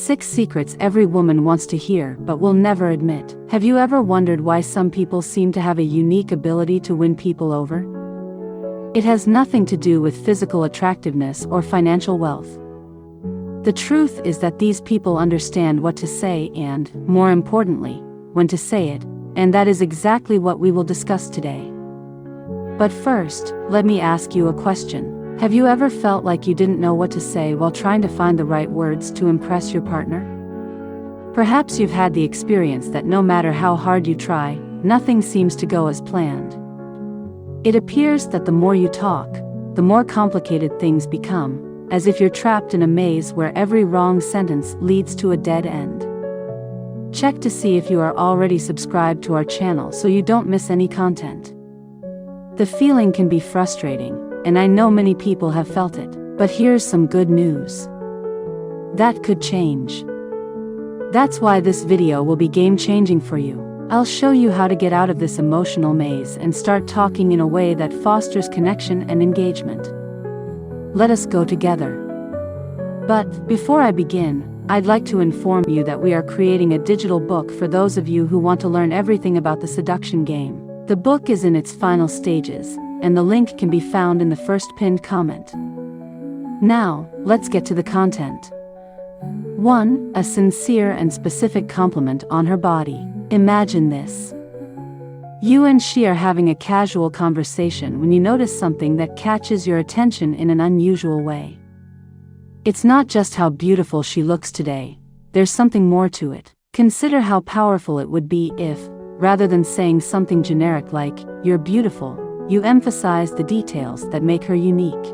6 secrets every woman wants to hear but will never admit. Have you ever wondered why some people seem to have a unique ability to win people over? It has nothing to do with physical attractiveness or financial wealth. The truth is that these people understand what to say and, more importantly, when to say it, and that is exactly what we will discuss today. But first, let me ask you a question. Have you ever felt like you didn't know what to say while trying to find the right words to impress your partner? Perhaps you've had the experience that no matter how hard you try, nothing seems to go as planned. It appears that the more you talk, the more complicated things become, as if you're trapped in a maze where every wrong sentence leads to a dead end. Check to see if you are already subscribed to our channel so you don't miss any content. The feeling can be frustrating, and I know many people have felt it, but here's some good news. That could change. That's why this video will be game-changing for you. I'll show you how to get out of this emotional maze and start talking in a way that fosters connection and engagement. Let us go together. But, before I begin, I'd like to inform you that we are creating a digital book for those of you who want to learn everything about the seduction game. The book is in its final stages, and the link can be found in the first pinned comment. Now, let's get to the content. 1. A sincere and specific compliment on her body. Imagine this. You and she are having a casual conversation when you notice something that catches your attention in an unusual way. It's not just how beautiful she looks today, there's something more to it. Consider how powerful it would be if, rather than saying something generic like, "You're beautiful," you emphasize the details that make her unique.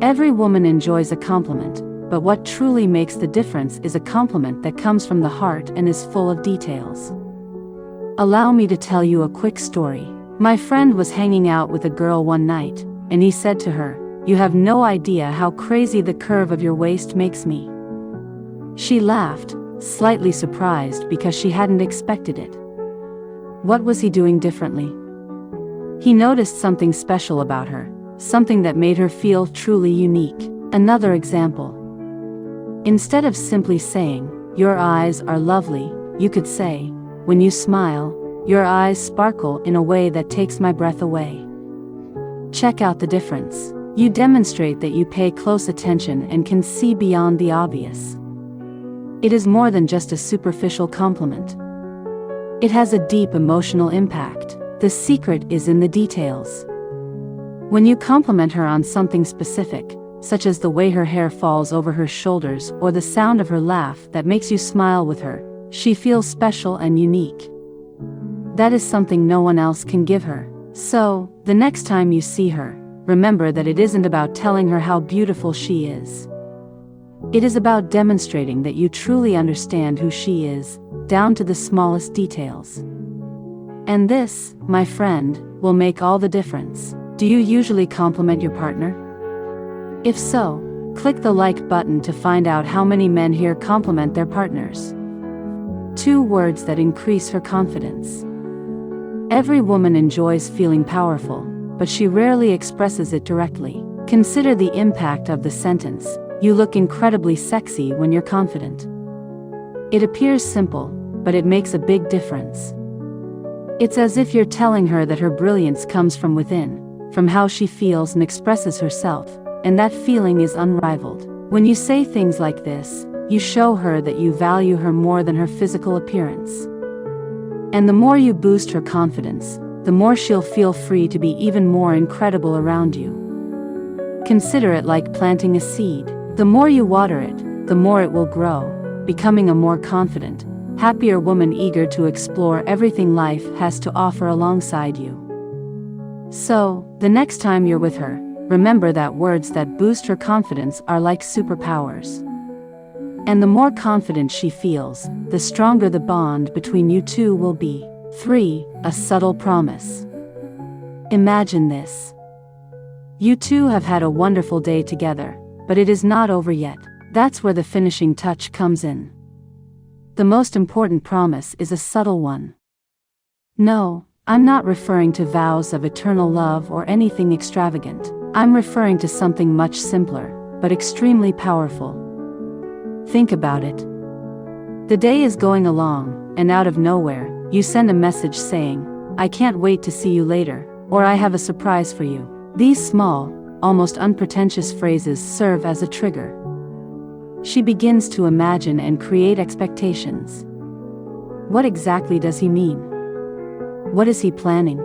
Every woman enjoys a compliment, but what truly makes the difference is a compliment that comes from the heart and is full of details. Allow me to tell you a quick story. My friend was hanging out with a girl one night, and he said to her, "You have no idea how crazy the curve of your waist makes me." She laughed, slightly surprised because she hadn't expected it. What was he doing differently? He noticed something special about her, something that made her feel truly unique. Another example. Instead of simply saying, "Your eyes are lovely," you could say, "When you smile, your eyes sparkle in a way that takes my breath away." Check out the difference. You demonstrate that you pay close attention and can see beyond the obvious. It is more than just a superficial compliment. It has a deep emotional impact. The secret is in the details. When you compliment her on something specific, such as the way her hair falls over her shoulders or the sound of her laugh that makes you smile with her, she feels special and unique. That is something no one else can give her. So, the next time you see her, remember that it isn't about telling her how beautiful she is. It is about demonstrating that you truly understand who she is, down to the smallest details. And this, my friend, will make all the difference. Do you usually compliment your partner? If so, click the like button to find out how many men here compliment their partners. 2 words that increase her confidence. Every woman enjoys feeling powerful, but she rarely expresses it directly. Consider the impact of the sentence, "You look incredibly sexy when you're confident." It appears simple, but it makes a big difference. It's as if you're telling her that her brilliance comes from within, from how she feels and expresses herself, and that feeling is unrivaled. When you say things like this, you show her that you value her more than her physical appearance. And the more you boost her confidence, the more she'll feel free to be even more incredible around you. Consider it like planting a seed. The more you water it, the more it will grow, becoming a more confident, happier woman eager to explore everything life has to offer alongside you. So, the next time you're with her, remember that words that boost her confidence are like superpowers. And the more confident she feels, the stronger the bond between you two will be. 3. A subtle promise. Imagine this. You two have had a wonderful day together, but it is not over yet. That's where the finishing touch comes in. The most important promise is a subtle one. No, I'm not referring to vows of eternal love or anything extravagant. I'm referring to something much simpler, but extremely powerful. Think about it. The day is going along, and out of nowhere, you send a message saying, "I can't wait to see you later," or "I have a surprise for you." These small, almost unpretentious phrases serve as a trigger. She begins to imagine and create expectations. What exactly does he mean? What is he planning?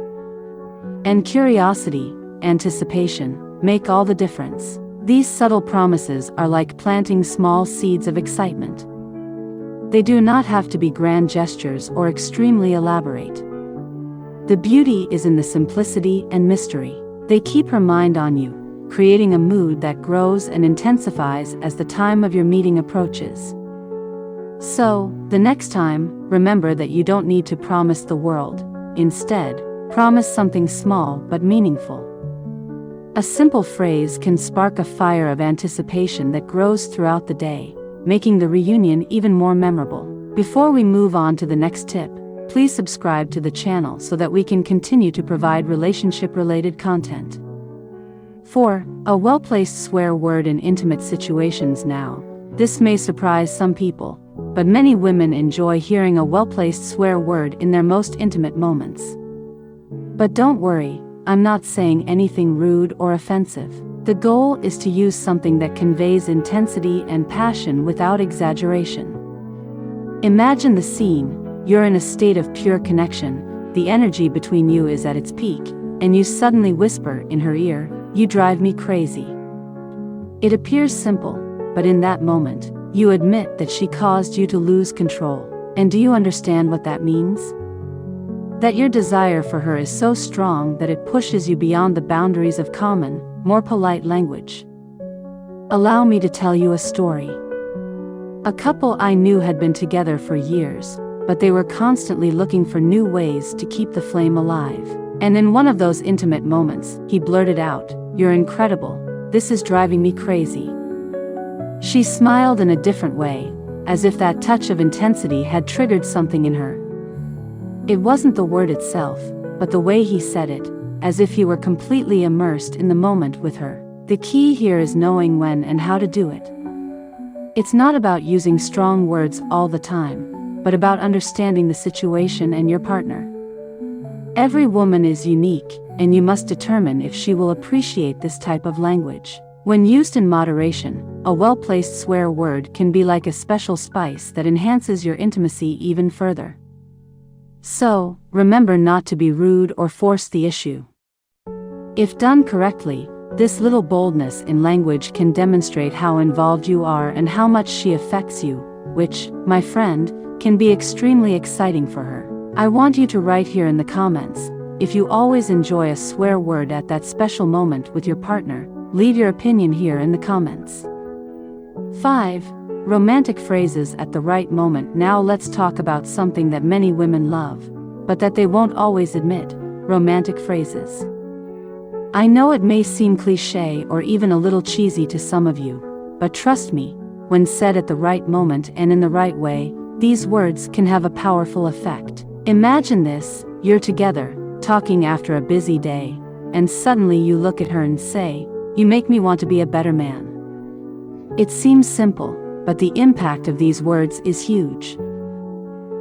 And curiosity, anticipation, make all the difference. These subtle promises are like planting small seeds of excitement. They do not have to be grand gestures or extremely elaborate. The beauty is in the simplicity and mystery. They keep her mind on you, creating a mood that grows and intensifies as the time of your meeting approaches. So, the next time, remember that you don't need to promise the world. Instead, promise something small but meaningful. A simple phrase can spark a fire of anticipation that grows throughout the day, making the reunion even more memorable. Before we move on to the next tip, please subscribe to the channel so that we can continue to provide relationship-related content. 4. A well-placed swear word in intimate situations. Now, this may surprise some people, but many women enjoy hearing a well-placed swear word in their most intimate moments. But don't worry, I'm not saying anything rude or offensive. The goal is to use something that conveys intensity and passion without exaggeration. Imagine the scene. You're in a state of pure connection, the energy between you is at its peak, and you suddenly whisper in her ear, "You drive me crazy." It appears simple, but in that moment, you admit that she caused you to lose control. And do you understand what that means? That your desire for her is so strong that it pushes you beyond the boundaries of common, more polite language. Allow me to tell you a story. A couple I knew had been together for years, but they were constantly looking for new ways to keep the flame alive. And in one of those intimate moments, he blurted out, "You're incredible, this is driving me crazy." She smiled in a different way, as if that touch of intensity had triggered something in her. It wasn't the word itself, but the way he said it, as if he were completely immersed in the moment with her. The key here is knowing when and how to do it. It's not about using strong words all the time, but about understanding the situation and your partner. Every woman is unique, and you must determine if she will appreciate this type of language. When used in moderation, a well-placed swear word can be like a special spice that enhances your intimacy even further. So, remember not to be rude or force the issue. If done correctly, this little boldness in language can demonstrate how involved you are and how much she affects you, which, my friend, can be extremely exciting for her. I want you to write here in the comments, if you always enjoy a swear word at that special moment with your partner. Leave your opinion here in the comments. 5. Romantic phrases at the right moment. Now let's talk about something that many women love, but that they won't always admit: romantic phrases. I know it may seem cliché or even a little cheesy to some of you, but trust me, when said at the right moment and in the right way, these words can have a powerful effect. Imagine this: you're together, talking after a busy day, and suddenly you look at her and say, "You make me want to be a better man." It seems simple, but the impact of these words is huge.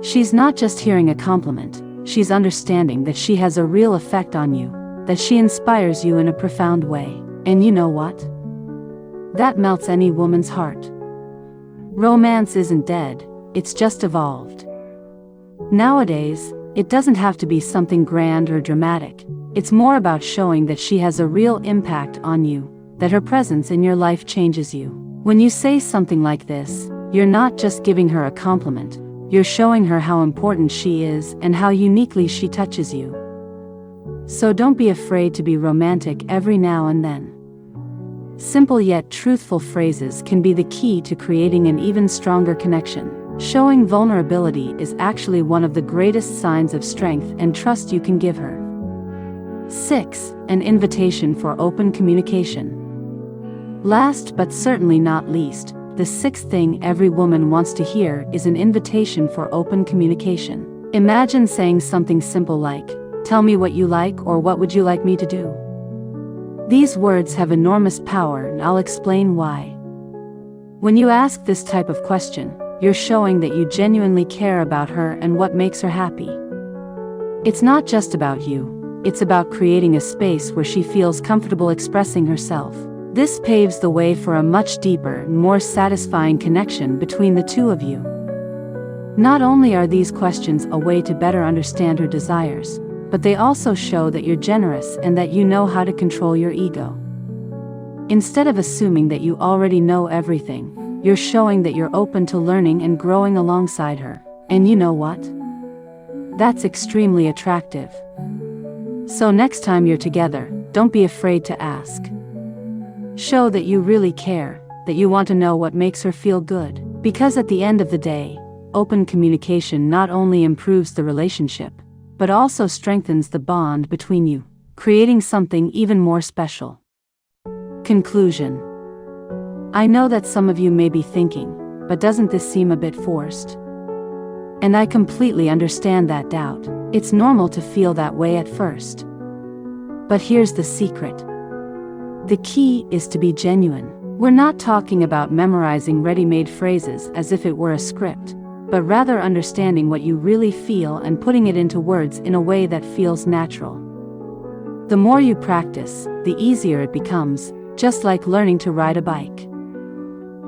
She's not just hearing a compliment, she's understanding that she has a real effect on you, that she inspires you in a profound way. And you know what? That melts any woman's heart. Romance isn't dead, it's just evolved. Nowadays, it doesn't have to be something grand or dramatic. It's more about showing that she has a real impact on you, that her presence in your life changes you. When you say something like this, you're not just giving her a compliment, you're showing her how important she is and how uniquely she touches you. So don't be afraid to be romantic every now and then. Simple yet truthful phrases can be the key to creating an even stronger connection. Showing vulnerability is actually one of the greatest signs of strength and trust you can give her. 6. An invitation for open communication. Last but certainly not least, the sixth thing every woman wants to hear is an invitation for open communication. Imagine saying something simple like, "Tell me what you like," or "What would you like me to do?" These words have enormous power, and I'll explain why. When you ask this type of question, you're showing that you genuinely care about her and what makes her happy. It's not just about you, it's about creating a space where she feels comfortable expressing herself. This paves the way for a much deeper and more satisfying connection between the two of you. Not only are these questions a way to better understand her desires, but they also show that you're generous and that you know how to control your ego. Instead of assuming that you already know everything, you're showing that you're open to learning and growing alongside her. And you know what? That's extremely attractive. So next time you're together, don't be afraid to ask. Show that you really care, that you want to know what makes her feel good. Because at the end of the day, open communication not only improves the relationship, but also strengthens the bond between you, creating something even more special. Conclusion. I know that some of you may be thinking, but doesn't this seem a bit forced? And I completely understand that doubt. It's normal to feel that way at first. But here's the secret. The key is to be genuine. We're not talking about memorizing ready-made phrases as if it were a script, but rather understanding what you really feel and putting it into words in a way that feels natural. The more you practice, the easier it becomes, just like learning to ride a bike.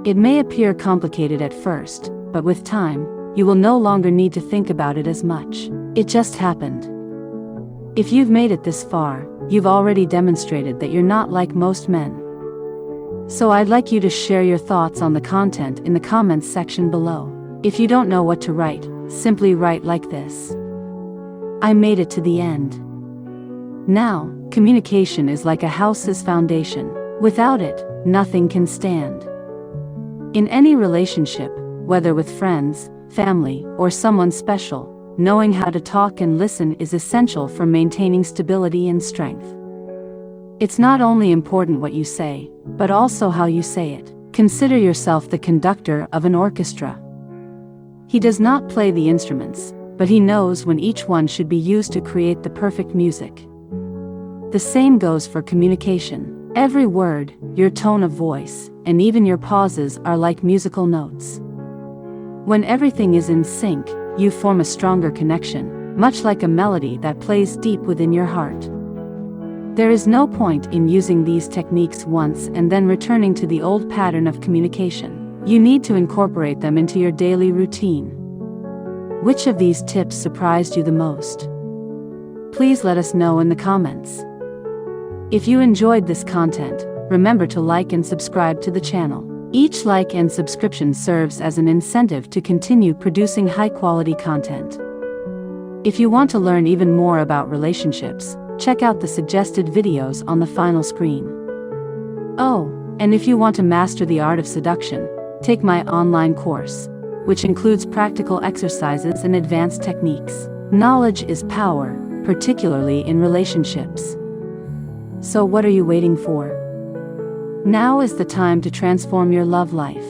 It may appear complicated at first, but with time, you will no longer need to think about it as much. It just happened. If you've made it this far, you've already demonstrated that you're not like most men. So I'd like you to share your thoughts on the content in the comments section below. If you don't know what to write, simply write like this. I made it to the end. Now, communication is like a house's foundation. Without it, nothing can stand. In any relationship, whether with friends, family, or someone special, knowing how to talk and listen is essential for maintaining stability and strength. It's not only important what you say, but also how you say it. Consider yourself the conductor of an orchestra. He does not play the instruments, but he knows when each one should be used to create the perfect music. The same goes for communication. Every word, your tone of voice, and even your pauses are like musical notes. When everything is in sync, you form a stronger connection, much like a melody that plays deep within your heart. There is no point in using these techniques once and then returning to the old pattern of communication. You need to incorporate them into your daily routine. Which of these tips surprised you the most? Please let us know in the comments. If you enjoyed this content, remember to like and subscribe to the channel. Each like and subscription serves as an incentive to continue producing high-quality content. If you want to learn even more about relationships, check out the suggested videos on the final screen. Oh, and if you want to master the art of seduction, take my online course, which includes practical exercises and advanced techniques. Knowledge is power, particularly in relationships. So what are you waiting for? Now is the time to transform your love life.